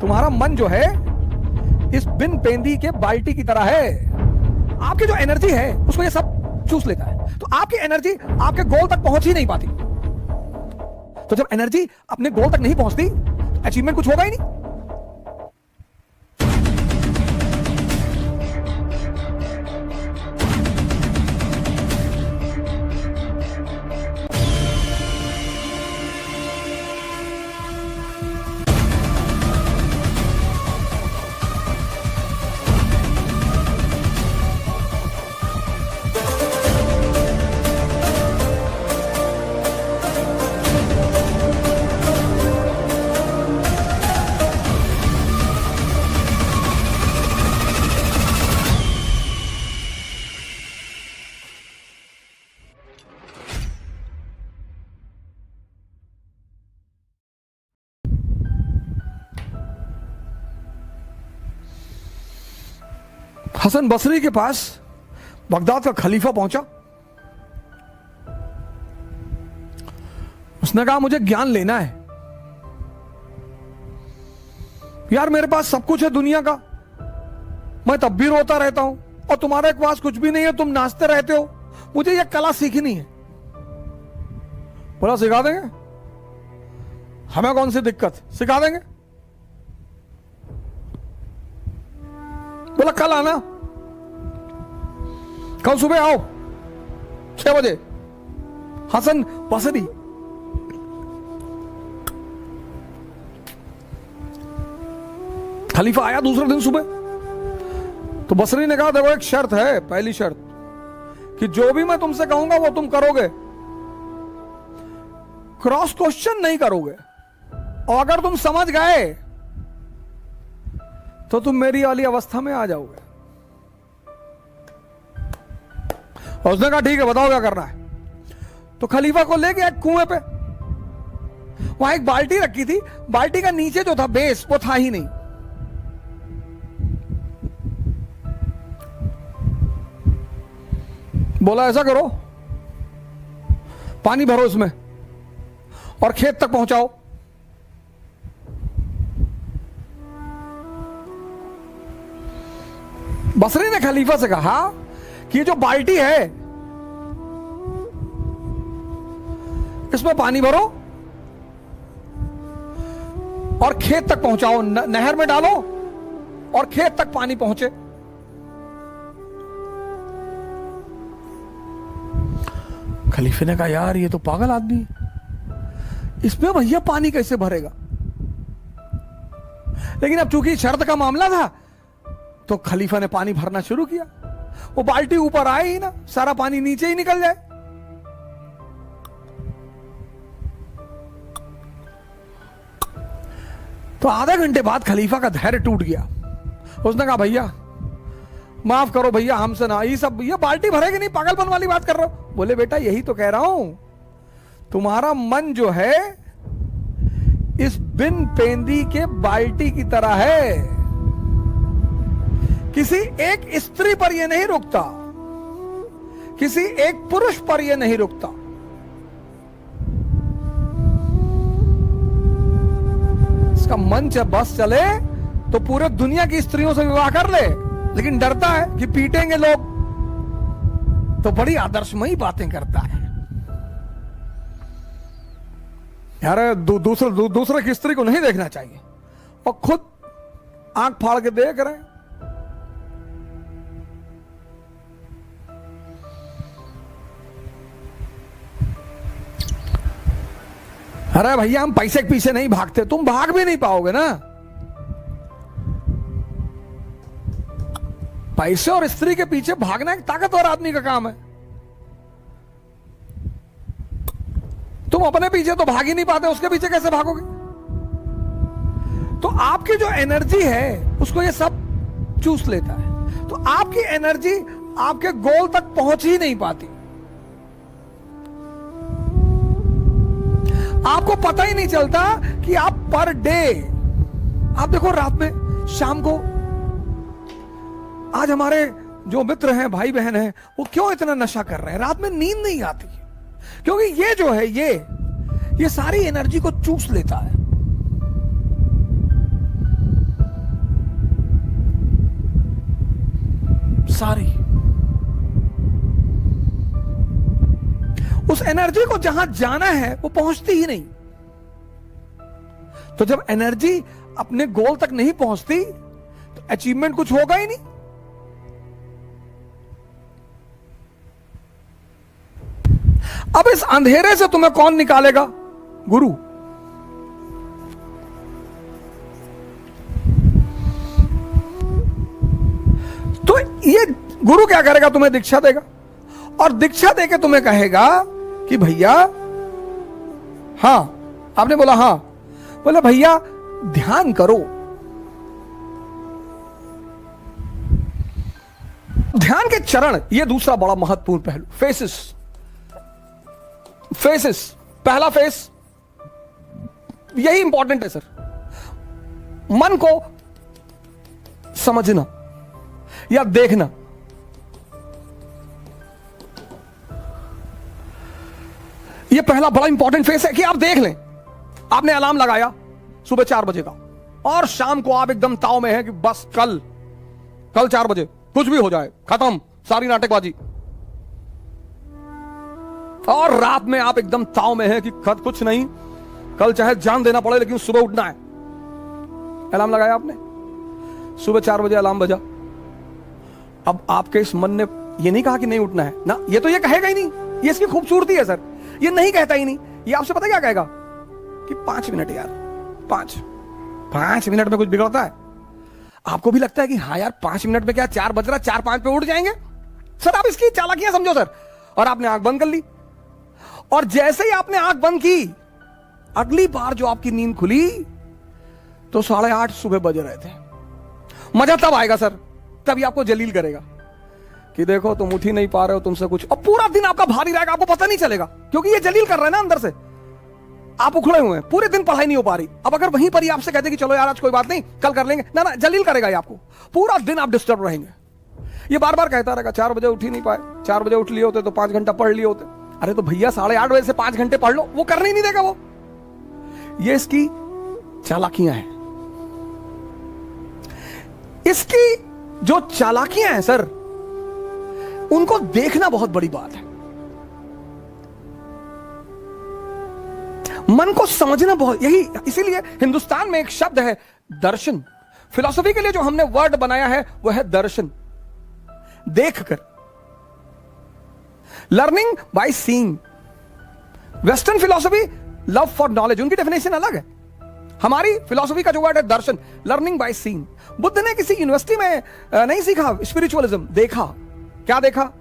तुम्हारा मन जो है इस बिन पेंदी के बाल्टी की तरह है। आपकी जो एनर्जी है उसको ये सब चूस लेता है, तो आपकी एनर्जी आपके गोल तक पहुंच ही नहीं पाती। तो जब एनर्जी अपने गोल तक नहीं पहुंचती तो अचीवमेंट कुछ होगा ही नहीं। हसन बसरी के पास बगदाद का खलीफा पहुंचा। उसने कहा मुझे ज्ञान लेना है यार, मेरे पास सब कुछ है दुनिया का, मैं तब भी रोता रहता हूं और तुम्हारे पास कुछ भी नहीं है, तुम नाचते रहते हो, मुझे यह कला सीखनी है। बोला सिखा देंगे, हमें कौन सी दिक्कत, सिखा देंगे। बोला कल आना, कल सुबह आओ 6 बजे। हसन बसरी खलीफा आया दूसरे दिन सुबह। तो बसरी ने कहा देखो एक शर्त है, पहली शर्त कि जो भी मैं तुमसे कहूंगा वो तुम करोगे, क्रॉस क्वेश्चन नहीं करोगे, और अगर तुम समझ गए तो तुम मेरी वाली अवस्था में आ जाओगे। और उसने कहा ठीक है बताओ क्या करना है। तो खलीफा को ले गया एक कुएं पे, वहां एक बाल्टी रखी थी, बाल्टी का नीचे जो था बेस वो था ही नहीं। बोला ऐसा करो, पानी भरो इसमें और खेत तक पहुंचाओ। बसरी ने खलीफा से कहा कि ये जो बाल्टी है इसमें पानी भरो और खेत तक पहुंचाओ, नहर में डालो और खेत तक पानी पहुंचे। खलीफे ने कहा यार ये तो पागल आदमी है, इसमें भैया पानी कैसे भरेगा। लेकिन अब चूंकि शर्त का मामला था तो खलीफा ने पानी भरना शुरू किया। वो बाल्टी ऊपर आए ही ना, सारा पानी नीचे ही निकल जाए। तो आधे घंटे बाद खलीफा का धैर्य टूट गया। उसने कहा भैया माफ करो भैया, हमसे ना ये सब, ये बाल्टी भरेगी नहीं, पागलपन वाली बात कर रहे हो। बोले बेटा यही तो कह रहा हूं, तुम्हारा मन जो है इस बिन पेंदी के बाल्टी की तरह है। किसी एक स्त्री पर यह नहीं रुकता, किसी एक पुरुष पर यह नहीं रुकता। इसका मन जब बस चले तो पूरे दुनिया की स्त्रियों से विवाह कर ले, लेकिन डरता है कि पीटेंगे लोग, तो बड़ी आदर्शमयी बातें करता है। यार दूसरे की स्त्री को नहीं देखना चाहिए और खुद आंख फाड़ के देख रहे हैं। अरे भैया हम पैसे के पीछे नहीं भागते, तुम भाग भी नहीं पाओगे ना। पैसे और स्त्री के पीछे भागना एक ताकतवर आदमी का काम है। तुम अपने पीछे तो भाग ही नहीं पाते, उसके पीछे कैसे भागोगे। तो आपकी जो एनर्जी है उसको ये सब चूस लेता है, तो आपकी एनर्जी आपके गोल तक पहुंच ही नहीं पाती। आपको पता ही नहीं चलता कि आप पर डे, आप देखो रात में, शाम को, आज हमारे जो मित्र हैं, भाई बहन हैं, वो क्यों इतना नशा कर रहे हैं, रात में नींद नहीं आती, क्योंकि ये जो है ये सारी एनर्जी को चूस लेता है। एनर्जी को जहां जाना है वो पहुंचती ही नहीं। तो जब एनर्जी अपने गोल तक नहीं पहुंचती तो अचीवमेंट कुछ होगा ही नहीं। अब इस अंधेरे से तुम्हें कौन निकालेगा? गुरु। तो ये गुरु क्या करेगा? तुम्हें दीक्षा देगा, और दीक्षा देके तुम्हें कहेगा कि भैया, हां, आपने बोला हां, बोले भैया ध्यान करो। ध्यान के चरण, ये दूसरा बड़ा महत्वपूर्ण पहलू, फेसेस। फेसेस, पहला फेस यही इंपॉर्टेंट है सर, मन को समझना या देखना। यह पहला बड़ा इंपॉर्टेंट फेस है कि आप देख लें। आपने अलार्म लगाया सुबह 4 बजे का, और शाम को आप एकदम ताव में हैं कि बस कल 4 बजे कुछ भी हो जाए, खत्म सारी नाटकबाजी। और रात में आप एकदम ताव में हैं कि कुछ नहीं, कल चाहे जान देना पड़े लेकिन सुबह उठना है। अलार्म लगाया आपने, सुबह 4 बजे अलार्म बजा। अब आपके इस मन ने ये नहीं कहा कि नहीं उठना है ना, ये तो ये कहेगा ही नहीं। ये इसकी खूबसूरती है सर, ये नहीं कहता ही नहीं। ये आपसे पता क्या कहेगा कि 5 मिनट यार, 5 मिनट में कुछ बिगड़ता है? आपको भी लगता है कि हाँ यार 5 मिनट में क्या, 4 बज रहा, 4-5 पे उठ जाएंगे सर। आप इसकी चालाकियां समझो सर। और आपने आंख बंद कर ली, और जैसे ही आपने आंख बंद की, अगली बार जो आपकी नींद खुली तो 8:30 सुबह बज रहे थे। मजा तब आएगा सर, तभी आपको जलील करेगा कि देखो तुम उठ ही नहीं पा रहे हो, तुमसे कुछ। और पूरा दिन आपका भारी रहेगा, आपको पता नहीं चलेगा, क्योंकि ये जलील कर रहा है ना अंदर से। आप उखड़े हुए हैं, पूरे दिन पढ़ाई नहीं हो पा रही। अब अगर वहीं पर ही आपसे कहते कि चलो यार आज कोई बात नहीं, कल कर लेंगे, ना, जलील करेगा ये आपको। पूरा दिन आप डिस्टर्ब रहेंगे। ये बार बार कहता रहेगा 4 बजे उठ ही नहीं पाए, 4 बजे उठ लिए होते तो 5 घंटा पढ़ लिए होते। अरे तो भैया 8:30 बजे से 5 घंटे पढ़ लो, वो करने ही नहीं देगा वो। ये इसकी चालाकियां हैं। इसकी जो चालाकियां हैं सर, उनको देखना बहुत बड़ी बात है। मन को समझना बहुत, यही इसीलिए हिंदुस्तान में एक शब्द है दर्शन। फिलॉसफी के लिए जो हमने वर्ड बनाया है वो है दर्शन, देखकर। Learning by seeing. Western philosophy love for knowledge, उनकी डेफिनेशन अलग है। हमारी फिलॉसफी का जो वर्ड है दर्शन, लर्निंग बाय सीइंग। बुद्ध ने किसी यूनिवर्सिटी में नहीं सीखा स्पिरिचुअलिज्म, देखा। क्या देखा?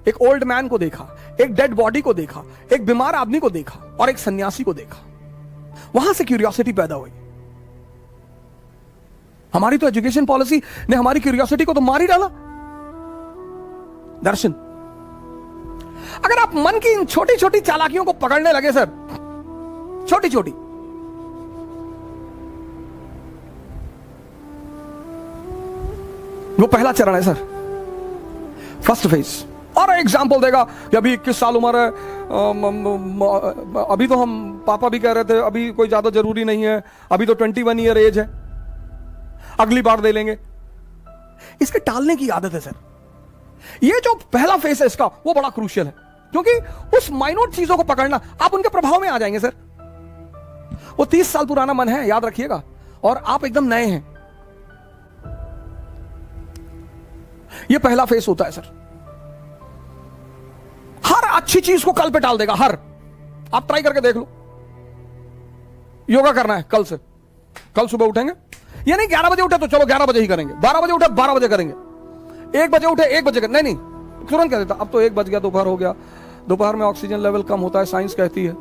एक ओल्ड मैन को देखा, एक डेड बॉडी को देखा, एक बीमार आदमी को देखा, और एक सन्यासी को देखा। वहां से क्यूरियोसिटी पैदा हुई। हमारी तो एजुकेशन पॉलिसी ने हमारी क्यूरियोसिटी को तो मार ही डाला। दर्शन। अगर आप मन की इन छोटी छोटी चालाकियों को पकड़ने लगे सर, छोटी छोटी, वो पहला चरण है सर, फर्स्ट फेज। और एग्जाम्पल देगा कि अभी 21 साल उम्र है, अभी तो हम पापा भी कह रहे थे अभी कोई ज्यादा जरूरी नहीं है, अभी तो 21 ईयर एज है, अगली बार दे लेंगे। इसके टालने की आदत है सर। ये जो पहला फेस है इसका, वो बड़ा क्रूशियल है, क्योंकि उस माइनोट चीजों को पकड़ना, आप उनके प्रभाव में आ जाएंगे सर। वो 30 साल पुराना मन है, याद रखिएगा, और आप एकदम नए हैं। ये पहला फेस होता है सर। हर अच्छी चीज को कल पे टाल देगा, हर। आप ट्राई करके देख लो। योगा करना है कल से, कल सुबह उठेंगे, ये नहीं 11 बजे उठे तो चलो 11 बजे ही करेंगे, 12 बजे उठे 12 बजे करेंगे, 1 बजे उठे 1 बजे करेंगे। नहीं, तुरंत कह देता अब तो 1 बज गया, दोपहर हो गया, दोपहर में ऑक्सीजन लेवल कम होता है, साइंस कहती है,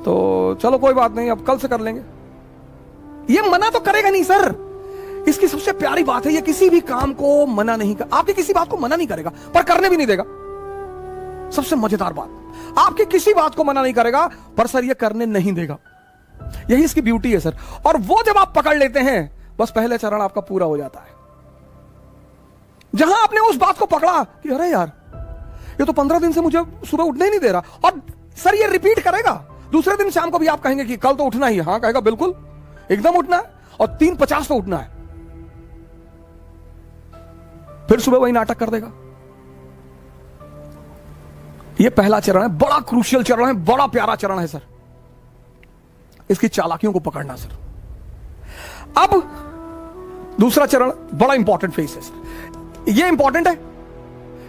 तो चलो कोई बात नहीं, अब कल से कर लेंगे। ये मना तो करेगा नहीं सर। इसकी सबसे प्यारी बात है, ये किसी भी काम को मना नहीं कर, आपकी किसी बात को मना नहीं करेगा, पर करने भी नहीं देगा। सबसे मजेदार बात, आपकी किसी बात को मना नहीं करेगा, पर सर ये करने नहीं देगा। यही इसकी ब्यूटी है सर। और वो जब आप पकड़ लेते हैं, बस पहले चरण आपका पूरा हो जाता है। जहां आपने उस बात को पकड़ा कि अरे यार ये तो 15 दिन से मुझे सुबह उठने ही नहीं दे रहा, और सर ये रिपीट करेगा। दूसरे दिन शाम को भी आप कहेंगे कि कल तो उठना ही है, हाँ कहेगा बिल्कुल एकदम उठना है, और 3:50 पे उठना है। फिर सुबह वही नाटक कर देगा। ये पहला चरण है, बड़ा क्रूशियल चरण है, बड़ा प्यारा चरण है सर। इसकी चालाकियों को पकड़ना सर। अब दूसरा चरण बड़ा इंपॉर्टेंट फेस है सर। ये इंपॉर्टेंट है,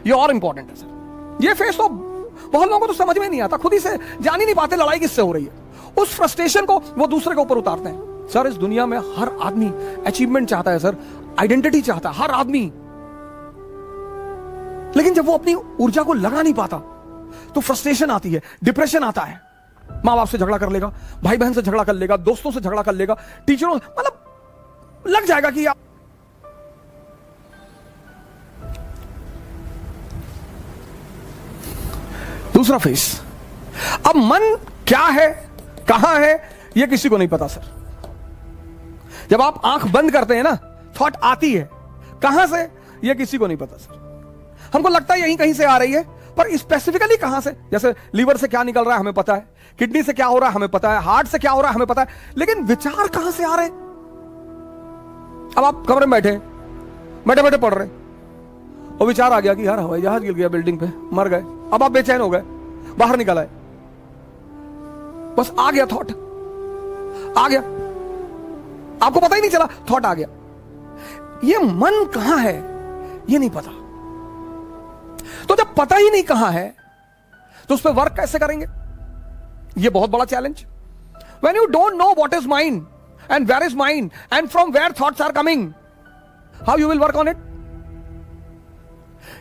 ये और इंपॉर्टेंट है सर। ये फेस तो बहुत लोगों को तो समझ में नहीं आता, खुद ही से जान ही नहीं पाते लड़ाई किससे हो रही है। उस फ्रस्ट्रेशन को वो दूसरे के ऊपर उतारते हैं। सर इस दुनिया में हर आदमी अचीवमेंट चाहता है सर, आइडेंटिटी चाहता है हर आदमी, लेकिन जब वो अपनी ऊर्जा को लगा नहीं पाता तो फ्रस्ट्रेशन आती है, डिप्रेशन आता है। मां बाप से झगड़ा कर लेगा, भाई बहन से झगड़ा कर लेगा, दोस्तों से झगड़ा कर लेगा, टीचरों, मतलब लग जाएगा कि आप दूसरा फेस। अब मन क्या है, कहां है, यह किसी को नहीं पता सर। जब आप आंख बंद करते हैं ना, थॉट आती है, कहां से यह किसी को नहीं पता सर। हमको लगता है यहीं कहीं से आ रही है, पर स्पेसिफिकली कहां से, जैसे लीवर से क्या निकल रहा है हमें पता है, किडनी से क्या हो रहा है हमें पता है, हार्ट से क्या हो रहा है हमें पता है, लेकिन विचार कहां से आ रहे हैं। अब आप कमरे में बैठे बैठे पढ़ रहे और विचार आ गया कि यार हवाई जहाज गिर गया बिल्डिंग पे, मर गए। अब आप बेचैन हो गए, बाहर निकल आए, बस आ गया थॉट, आ गया, आपको पता ही नहीं चला, थॉट आ गया। ये मन कहां है ये नहीं पता। तो जब पता ही नहीं कहां है तो उस पर वर्क कैसे करेंगे, ये बहुत बड़ा challenge. When you don't know what is mind and where is mind and from where thoughts are coming, how you will work on it.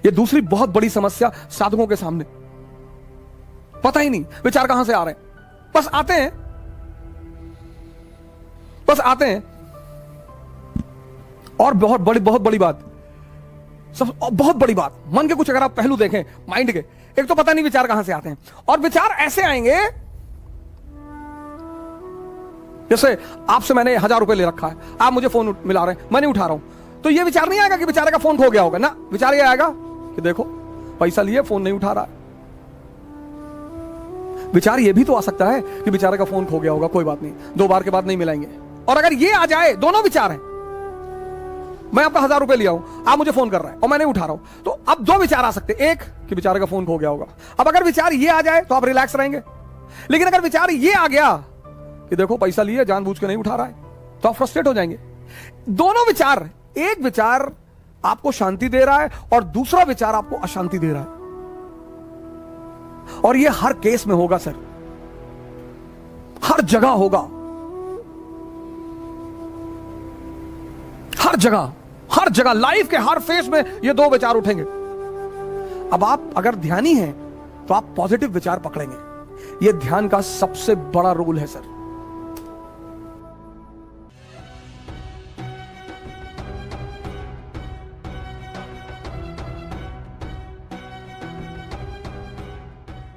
ये दूसरी बहुत बड़ी समस्या साधकों के सामने, पता ही नहीं विचार कहां से आ रहे हैं, बस आते हैं, बस आते हैं। और बहुत बड़ी बात, सब बहुत बड़ी बात, मन के कुछ अगर आप पहलू देखें माइंड के, एक तो पता नहीं विचार कहां से आते हैं, और विचार ऐसे आएंगे जैसे आपसे मैंने 1000 रुपए ले रखा है, आप मुझे फोन मिला रहे हैं, मैं नहीं उठा रहा हूं, तो ये विचार नहीं आएगा कि बेचारे का फोन खो गया होगा ना, विचार ये आएगा कि देखो पैसा लिए फोन नहीं उठा रहा है। विचार ये भी तो आ सकता है कि बेचारे का फोन खो गया होगा, कोई बात नहीं, 2 बार के बाद नहीं मिलाएंगे। और अगर ये आ जाए, दोनों विचार हैं, मैं आपका 1000 रुपए लिया हूं, आप मुझे फोन कर रहे हैं और मैं नहीं उठा रहा हूं, तो अब 2 विचार आ सकते हैं, एक कि बेचारे का फोन खो गया होगा। अब अगर विचार ये आ जाए तो आप रिलैक्स रहेंगे, लेकिन अगर विचार ये आ गया कि देखो पैसा लिए जानबूझ के नहीं उठा रहा है, तो आप फ्रस्ट्रेट हो जाएंगे। दोनों विचार, एक विचार आपको शांति दे रहा है और दूसरा विचार आपको अशांति दे रहा है, और ये हर केस में होगा सर, हर जगह होगा, हर जगह लाइफ के हर फेस में ये 2 विचार उठेंगे। अब आप अगर ध्यानी हैं तो आप पॉजिटिव विचार पकड़ेंगे। ये ध्यान का सबसे बड़ा रोल है सर।